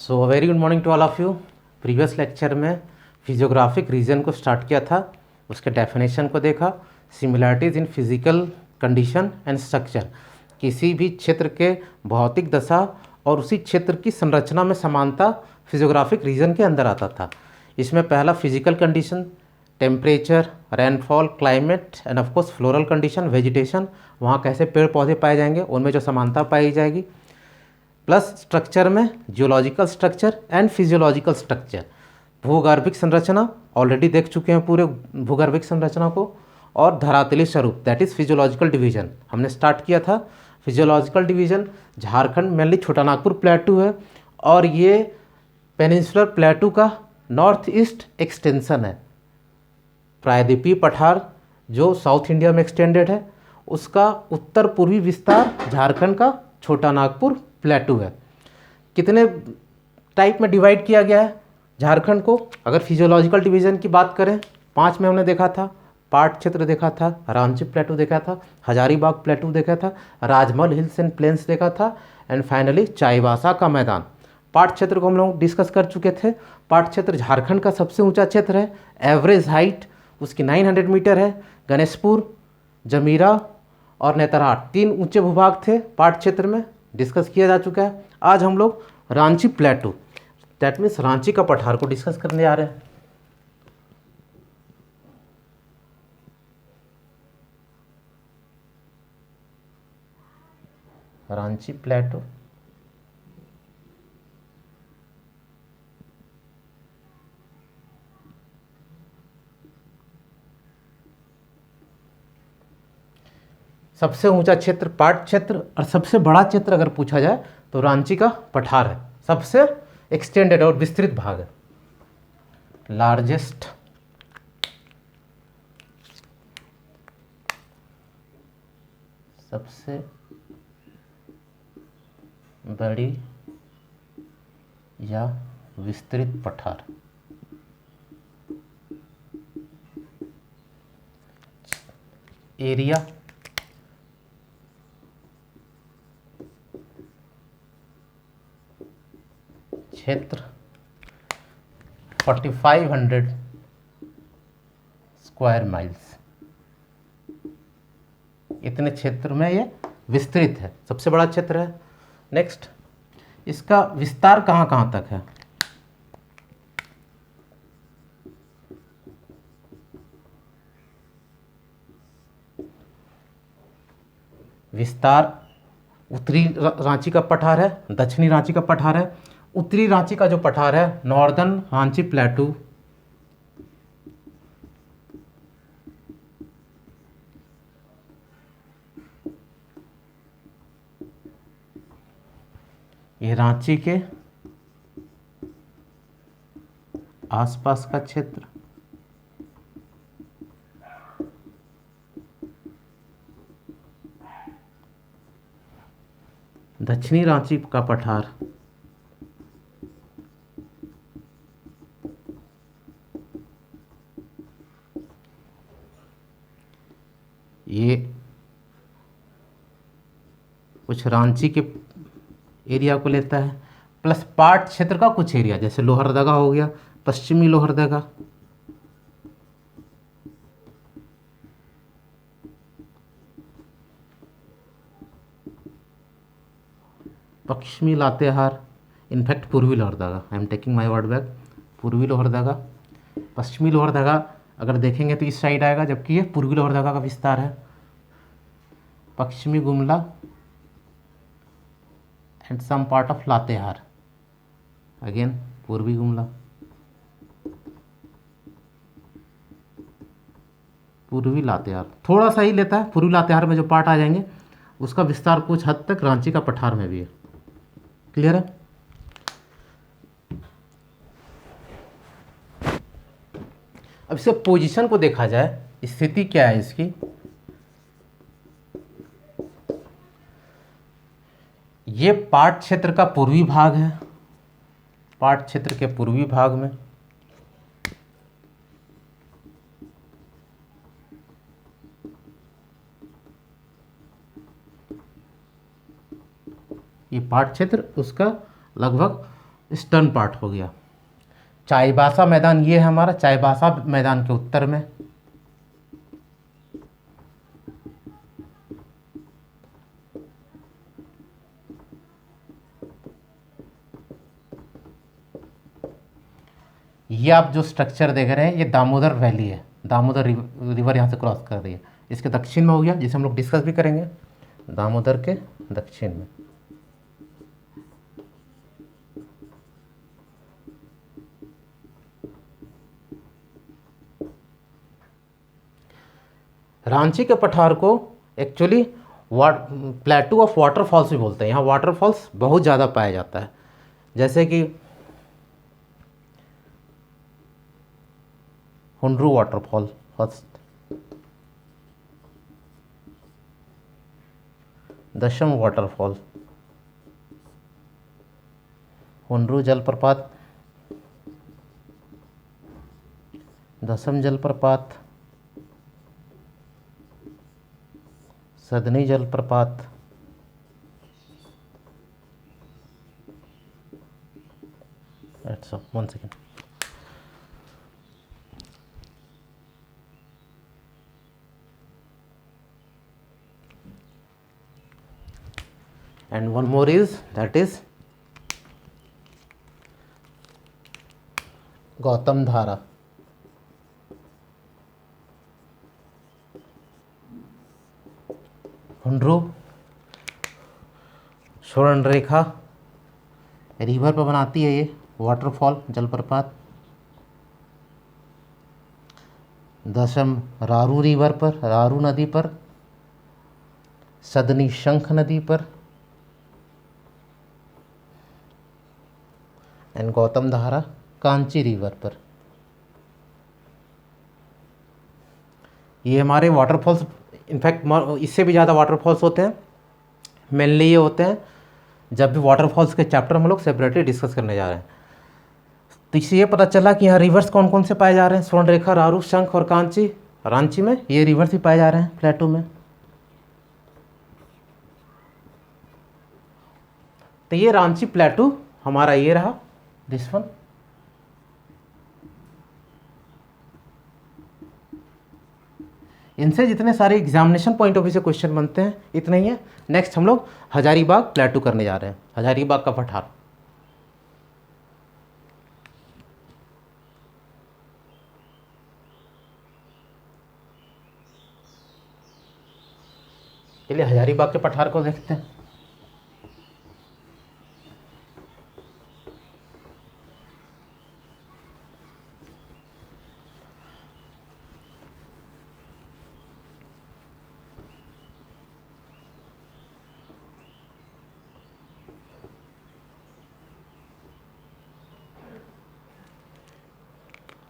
So very good morning to all of you. Previous lecture में physiographic region को start किया था, उसके डेफिनेशन को देखा, similarities in physical condition and structure, किसी भी क्षेत्र के भौतिक दशा और उसी क्षेत्र की संरचना में समानता फिजियोग्राफिक रीजन के अंदर आता था। इसमें पहला physical condition, temperature, rainfall, climate and of course floral condition, vegetation, वहाँ कैसे पेड़ पौधे पाए जाएंगे, उनमें जो समानता पाई जाएगी, प्लस स्ट्रक्चर में geological structure and physiological structure. भूगर्भिक संरचना ऑलरेडी देख चुके हैं पूरे भूगर्भिक संरचना को, और धरातलीय स्वरूप दैट इज़ फिजियोलॉजिकल डिवीजन हमने स्टार्ट किया था। फिजियोलॉजिकल डिवीजन झारखंड मेनली छोटा नागपुर प्लेटू है और ये पेनिनसुलर प्लेटू का नॉर्थ ईस्ट एक्सटेंशन है। प्रायद्वीपीय पठार जो साउथ इंडिया में एक्सटेंडेड है, उसका उत्तर पूर्वी विस्तार झारखंड का छोटा नागपुर प्लेटू है। कितने टाइप में डिवाइड किया गया है झारखंड को? अगर फिजियोलॉजिकल डिवीज़न की बात करें, 5 में हमने देखा था। पाट क्षेत्र देखा था, रांची प्लेटू देखा था, हजारीबाग प्लेटू देखा था, राजमहल हिल्स एंड प्लेन्स देखा था, एंड फाइनली चाईबासा का मैदान। पाट क्षेत्र को हम लोग डिस्कस कर चुके थे। पाट क्षेत्र झारखंड का सबसे ऊंचा क्षेत्र है, एवरेज हाइट उसकी 900 मीटर है। गणेशपुर, जमीरा और नेतरहाट 3 ऊंचे भूभाग थे पाट क्षेत्र में, डिस्कस किया जा चुका है। आज हम लोग रांची प्लेटू दैट मीन्स रांची का पठार को डिस्कस करने आ रहे हैं। रांची प्लेटू सबसे ऊंचा क्षेत्र पाट क्षेत्र, और सबसे बड़ा क्षेत्र अगर पूछा जाए तो रांची का पठार है। सबसे एक्सटेंडेड और विस्तृत भाग है, लार्जेस्ट सबसे बड़ी या विस्तृत पठार। एरिया क्षेत्र 4500 स्क्वायर माइल्स, इतने क्षेत्र में ये विस्तृत है, सबसे बड़ा क्षेत्र है। नेक्स्ट, इसका विस्तार कहाँ कहाँ तक है? विस्तार उत्तरी रांची का पठार है, दक्षिणी रांची का पठार है। उत्तरी रांची का जो पठार है, नॉर्दर्न रांची प्लेटू, ये रांची के आसपास का क्षेत्र, दक्षिणी रांची का पठार ये कुछ रांची के एरिया को लेता है, प्लस पाट क्षेत्र का कुछ एरिया, जैसे लोहरदगा हो गया, पश्चिमी लोहरदगा, पश्चिमी लातेहार, इनफैक्ट पूर्वी Lohardaga, I am taking my word back, पूर्वी लोहरदगा। पश्चिमी लोहरदगा अगर देखेंगे तो इस साइड आएगा, जबकि ये पूर्वी लोहरदगा का विस्तार है। पश्चिमी Gumla and some part of Latehar, again पूर्वी गुमला, पूर्वी लातेहार थोड़ा सा ही लेता है। पूर्वी लातेहार में जो पार्ट आ जाएंगे उसका विस्तार कुछ हद तक रांची का पठार में भी है। क्लियर है? अब इसे पोजीशन को देखा जाए, स्थिति क्या है इसकी। ये पाट क्षेत्र का पूर्वी भाग है, पाट क्षेत्र के पूर्वी भाग में ये पाट क्षेत्र उसका लगभग ईस्टर्न पार्ट हो गया। चाईबासा मैदान ये है हमारा, चाईबासा मैदान के उत्तर में। ये आप जो स्ट्रक्चर देख रहे हैं ये दामोदर वैली है, दामोदर रिवर यहाँ से क्रॉस कर रही है। इसके दक्षिण में हो गया, जिसे हम लोग डिस्कस भी करेंगे, दामोदर के दक्षिण में। रांची के पठार को एक्चुअली प्लेटू ऑफ वाटरफॉल्स भी बोलते हैं। यहाँ वाटरफॉल्स बहुत ज़्यादा पाया जाता है, जैसे कि हुंड्रू वाटरफॉल फर्स्ट, दशम वाटरफॉल, हुंड्रू जलप्रपात, दशम जलप्रपात, सदनी जलप्रपात, one second, and one more is that is Gautam धारा। हुंड्रू स्वर्ण रेखा रिवर पर बनाती है ये वाटरफॉल जलप्रपात। दशम रारू रिवर पर, रारू नदी पर। सदनी शंख नदी पर। एंड गौतम धारा कांची रिवर पर। ये हमारे वाटरफॉल्स, इनफैक्ट इससे भी ज़्यादा वाटरफॉल्स होते हैं। मेनली ये होते हैं जब भी वाटरफॉल्स के चैप्टर हम लोग सेपरेटली डिस्कस करने जा रहे हैं। तो इससे ये पता चला कि यहाँ रिवर्स कौन कौन से पाए जा रहे हैं, स्वर्णरेखा, रारू, शंख और कांची। रांची में ये रिवर्स ही पाए जा रहे हैं प्लेटू में। तो ये रांची प्लेटू हमारा ये रहा, दिस वन। इनसे जितने सारे एग्जामिनेशन पॉइंट ऑफ व्यू से क्वेश्चन बनते हैं इतने ही है। नेक्स्ट हम लोग हजारीबाग प्लेटू करने जा रहे हैं, हजारीबाग का पठार। चलिए हजारीबाग के पठार को देखते हैं।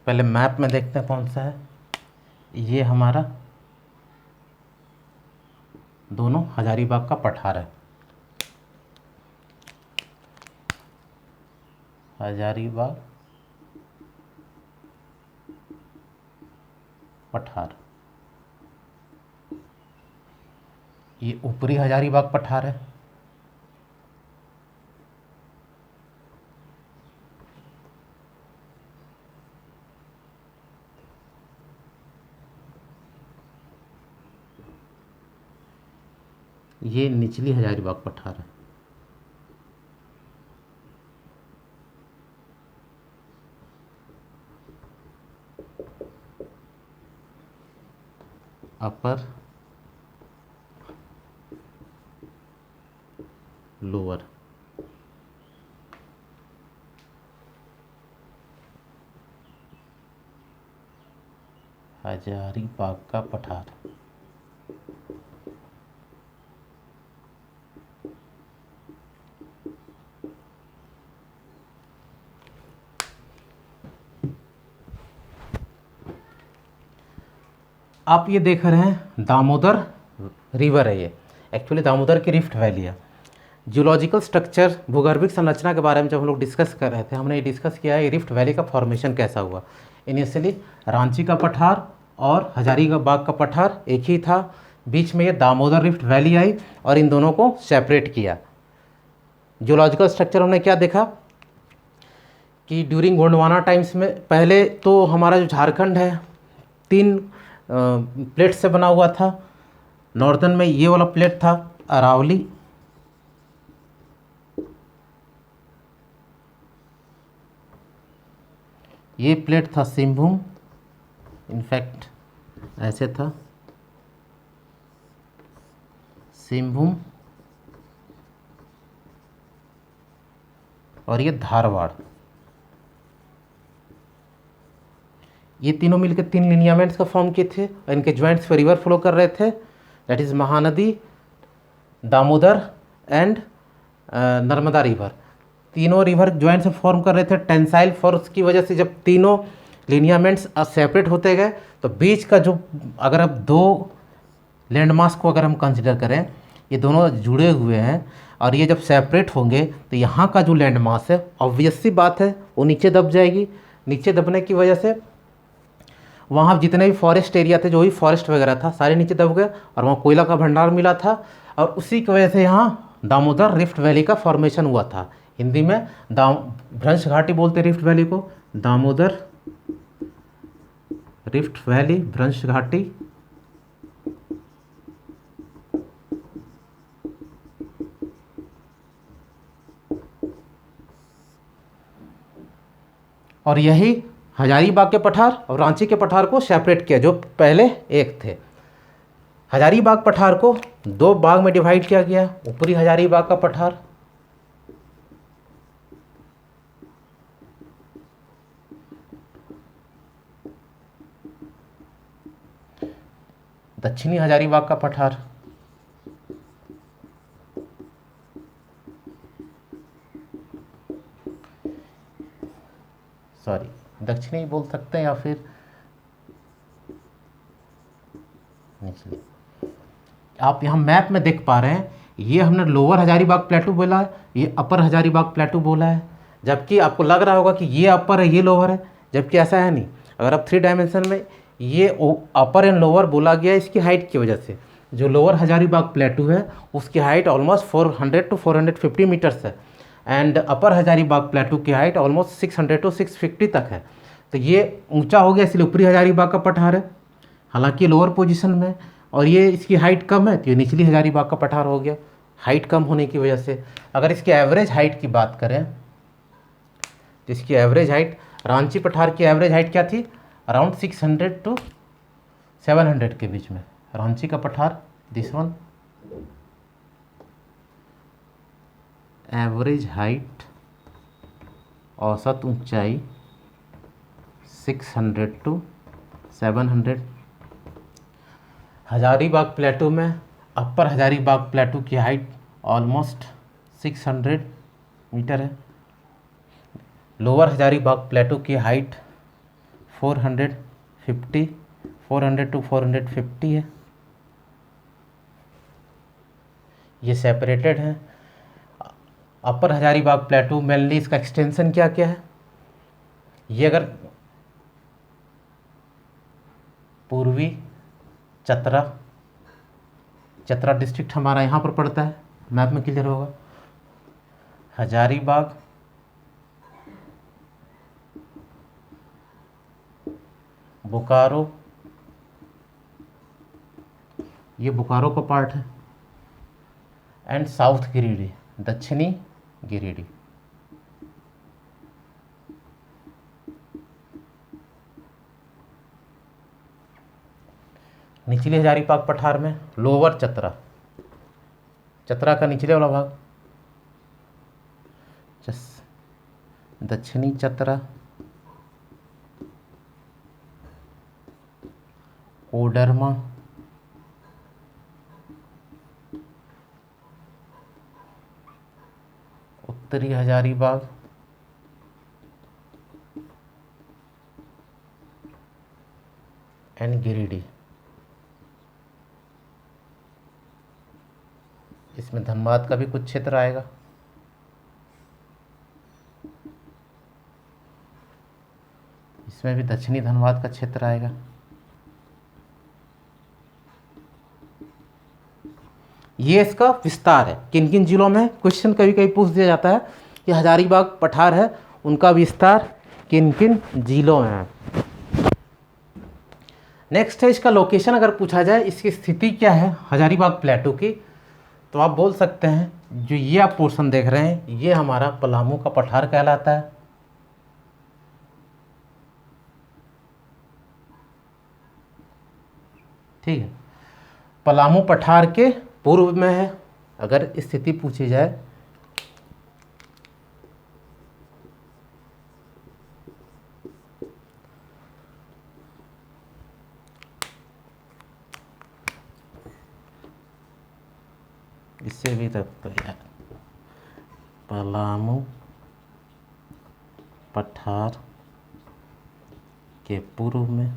पहले मैप में देखते हैं कौन सा है। ये हमारा दोनों हजारीबाग का पठार है। हजारीबाग पठार, ये ऊपरी हजारीबाग पठार है। ये निचली हजारीबाग पठार है। अपर, लोअर। हजारीबाग का पठार। आप ये देख रहे हैं दामोदर रिवर है। ये एक्चुअली दामोदर की रिफ्ट वैली है। जियोलॉजिकल स्ट्रक्चर, भूगर्भिक संरचना के बारे में जब हम लोग डिस्कस कर रहे थे, हमने ये डिस्कस किया है रिफ्ट वैली का फॉर्मेशन कैसा हुआ। इनिशियली रांची का पठार और हजारीबाग का पठार एक ही था, बीच में ये दामोदर रिफ्ट वैली आई और इन दोनों को सेपरेट किया। जियोलॉजिकल स्ट्रक्चर हमने क्या देखा, कि ड्यूरिंग गोंडवाना टाइम्स में पहले तो हमारा जो झारखंड है 3 प्लेट से बना हुआ था। नॉर्दर्न में ये वाला प्लेट था अरावली, ये प्लेट था सिंहभूम, इनफैक्ट ऐसे था सिंहभूम, और ये धारवाड़। ये तीनों मिलकर 3 लिनियामेंट्स का फॉर्म किए थे और इनके ज्वाइंट्स पर रिवर फ्लो कर रहे थे, that is Mahanadi, Damodar and Narmada river. तीनों रिवर ज्वाइंट से फॉर्म कर रहे थे टेंसाइल फोर्स की वजह से। जब तीनों लिनियामेंट्स सेपरेट होते गए तो बीच का जो, अगर अब 2 लैंडमास को अगर हम कंसिडर करें, ये दोनों जुड़े हुए हैं और ये जब सेपरेट होंगे तो यहाँ का जो लैंडमास है ऑब्वियस सी बात है वो नीचे दब जाएगी। नीचे दबने की वजह से वहाँ जितने भी फॉरेस्ट एरिया थे, जो भी फॉरेस्ट वगैरह था, सारे नीचे दब गए और वहाँ कोयला का भंडार मिला था और उसी की वजह से यहाँ दामोदर रिफ्ट वैली का फॉर्मेशन हुआ था। हिंदी में भ्रंश घाटी बोलते रिफ्ट वैली को, दामोदर रिफ्ट वैली, भ्रंश घाटी। और यही हजारीबाग के पठार और रांची के पठार को सेपरेट किया, जो पहले एक थे। हजारीबाग पठार को 2 भाग में डिवाइड किया गया, ऊपरी हजारीबाग का पठार दक्षिणी हजारीबाग का पठार। सॉरी, दक्षिणी बोल सकते हैं या फिर निचली। आप यहाँ मैप में देख पा रहे हैं, ये हमने लोअर हजारीबाग प्लेटू बोला है, ये अपर हजारीबाग प्लेटू बोला है, जबकि आपको लग रहा होगा कि ये अपर है ये लोअर है, जबकि ऐसा है नहीं। अगर आप 3 डायमेंशन में ये अपर एंड लोअर बोला गया इसकी हाइट की वजह से। जो लोअर हजारीबाग प्लेटू है उसकी हाइट ऑलमोस्ट 400 to 450 मीटर्स है एंड अपर हजारीबाग प्लेटू की हाइट ऑलमोस्ट 600 to 650 तक है। तो ये ऊंचा हो गया इसलिए ऊपरी हजारीबाग का पठार है, हालांकि लोअर पोजीशन में, और ये इसकी हाइट कम है तो ये निचली हजारीबाग का पठार हो गया, हाइट कम होने की वजह से। अगर इसकी एवरेज हाइट की बात करें तो इसकी एवरेज हाइट, रांची पठार की एवरेज हाइट क्या थी, अराउंड 600 to 700 के बीच में। रांची का पठार, दिस वन, एवरेज हाइट, औसत ऊंचाई 600 to 700। हजारीबाग प्लेटू में अपर हजारीबाग प्लेटू की हाइट ऑलमोस्ट 600 मीटर है, लोअर हजारीबाग प्लेटू की हाइट 400 to 450 है। ये सेपरेटेड है। अपर हजारीबाग प्लेटू मेनली इसका एक्सटेंशन क्या क्या है, ये अगर पूर्वी चतरा डिस्ट्रिक्ट हमारा यहाँ पर पड़ता है, मैप में क्लियर होगा। हजारीबाग, बोकारो, ये बोकारो का पार्ट है, एंड साउथ गिरिडीह, दक्षिणी गिरिडीह। निचले हजारीबाग पठार में लोअर चतरा का निचले वाला भाग, दक्षिणी चतरा, कोडरमा, उत्तरी हजारीबाग, एंड गिरिडीह। इसमें धनबाद का भी कुछ क्षेत्र आएगा। इसमें भी दक्षिणी धनबाद का क्षेत्र आएगा। ये इसका विस्तार है। किन किन जिलों में, क्वेश्चन कभी कभी पूछ दिया जाता है कि हजारीबाग पठार है उनका विस्तार किन किन जिलों में है। नेक्स्ट है इसका लोकेशन। अगर पूछा जाए इसकी स्थिति क्या है हजारीबाग प्लेटू की, तो आप बोल सकते हैं जो ये आप पोर्शन देख रहे हैं ये हमारा पलामू का पठार कहलाता है। ठीक है, पलामू पठार के पूर्व में है। अगर स्थिति पूछी जाए इससे भी तक पलामू पठार के पूर्व में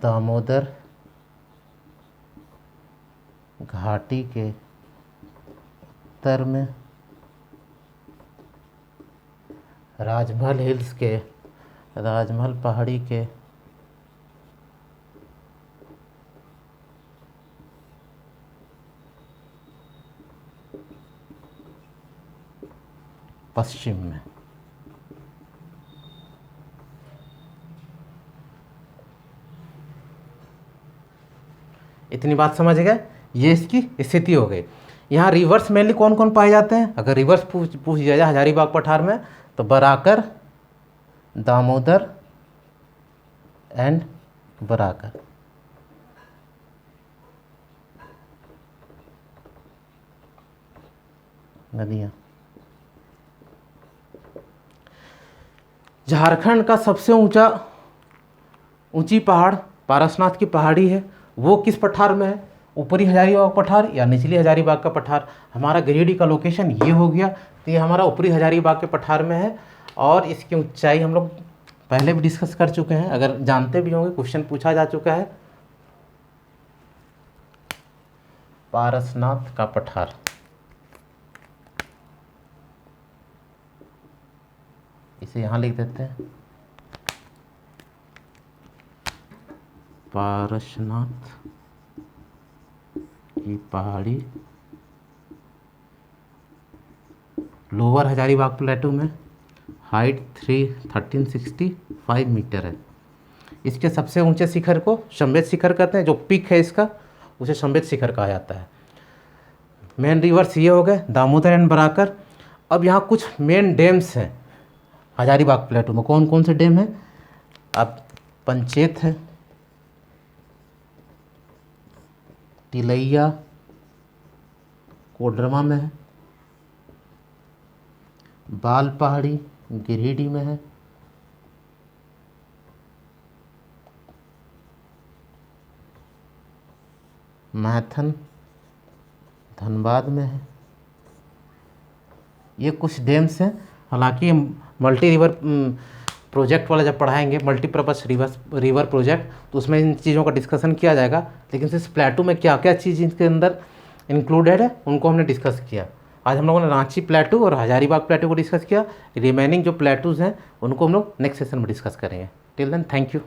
दामोदर घाटी के उत्तर में राजमहल हिल्स के राजमहल पहाड़ी के पश्चिम में। इतनी बात समझ गए, ये इसकी स्थिति हो गई। यहाँ रिवर्स मेनली कौन कौन पाए जाते हैं? अगर रिवर्स पूछ दिया जाए हजारीबाग पठार में तो बराकर, दामोदर एंड बराकर। नदियाँ। झारखंड का सबसे ऊंची पहाड़ पारसनाथ की पहाड़ी है, वो किस पठार में है? ऊपरी हजारीबाग पठार या निचली हजारीबाग का पठार? हमारा गिरिडीह का लोकेशन ये हो गया, तो ये हमारा ऊपरी हजारीबाग के पठार में है। और इसकी ऊंचाई हम लोग पहले भी डिस्कस कर चुके हैं, अगर जानते भी होंगे, क्वेश्चन पूछा जा चुका है। पारसनाथ का पठार, इसे यहाँ लिख देते हैं, पारसनाथ की पहाड़ी लोअर हजारीबाग प्लेटू में, हाइट 1365 मीटर है। इसके सबसे ऊंचे शिखर को शंभेद शिखर कहते हैं, जो पिक है इसका उसे शंभेद शिखर कहा जाता है। मेन रिवर्स ये हो गए दामोदर एंड बराकर। अब यहाँ कुछ मेन डैम्स हैं हजारीबाग प्लेटू में। कौन कौन से डैम हैं? अब पंचेत है, तिलैया कोडरमा में है, बाल पहाड़ी गिरिडीह में है, मैथन धनबाद में है। ये कुछ डैम्स हैं। हालांकि मल्टी रिवर प्रोजेक्ट वाला जब पढ़ाएंगे मल्टीपर्पज़ रिवर प्रोजेक्ट, तो उसमें इन चीज़ों का डिस्कशन किया जाएगा। लेकिन सिर्फ प्लेटू में क्या क्या चीज़ इसके अंदर इंक्लूडेड है उनको हमने डिस्कस किया। आज हम लोगों ने रांची प्लेटू और हजारीबाग प्लेटू को डिस्कस किया। रिमेनिंग जो प्लेटूज़ हैं उनको हम लोग नेक्स्ट सेशन में डिस्कस करेंगे। Till then thank you.